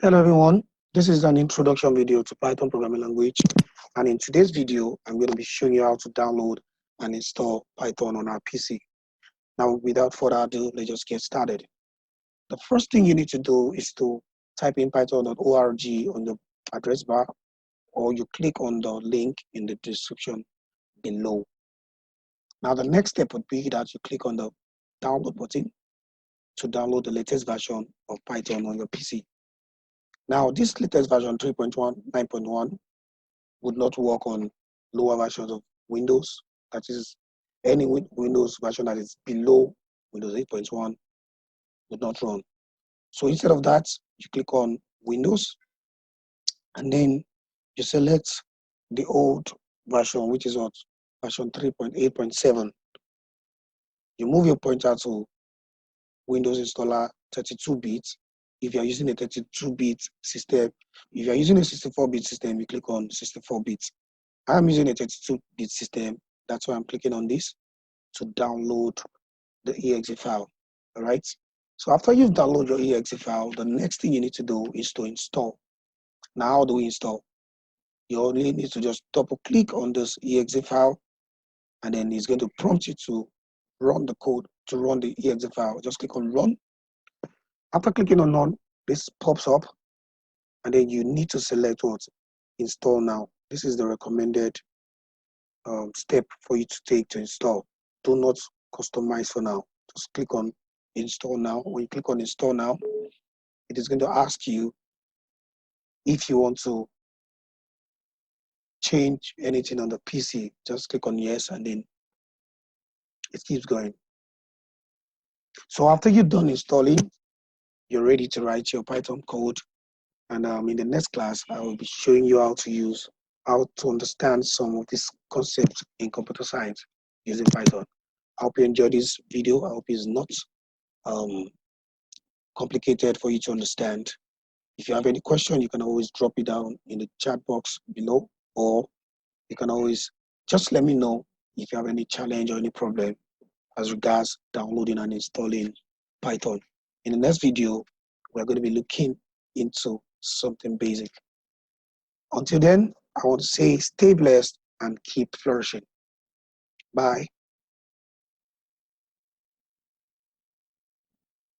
Hello everyone, this is an introduction video to Python programming language, and in today's video I'm going to be showing you how to download and install Python on our PC. Now without further ado, let's just get started. The first thing you need to do is to type in python.org on the address bar, or you click on the link in the description below. Now the next step would be that you click on the download button to download the latest version of Python on your PC. Now, this latest version 3.1, 9.1 would not work on lower versions of Windows. That is, any Windows version that is below Windows 8.1 would not run. So instead of that, you click on Windows, and then you select the old version, which is what? Version 3.8.7. You move your pointer to Windows installer 32-bit. If you are using a 32-bit system, if you are using a 64-bit system, you click on 64-bit. I'm using a 32-bit system. That's why I'm clicking on this to download the exe file. All right. So after you've downloaded your exe file, the next thing you need to do is to install. Now, how do we install? You only need to just double click on this exe file, and then it's going to prompt you to run the code to run the exe file. Just click on run. After clicking on run, this pops up, and then you need to select what? Install now. This is the recommended step for you to take to install. Do not customize for now. Just click on install now. When you click on install now, it is going to ask you if you want to change anything on the PC. Just click on yes, and then it keeps going. So after you're done installing, you're ready to write your Python code. And in the next class, I will be showing you how to understand some of these concepts in computer science using Python. I hope you enjoyed this video. I hope it's not complicated for you to understand. If you have any question, you can always drop it down in the chat box below, or you can always just let me know if you have any challenge or any problem as regards downloading and installing Python. In the next video, we're going to be looking into something basic. Until then, I want to say stay blessed and keep flourishing. Bye.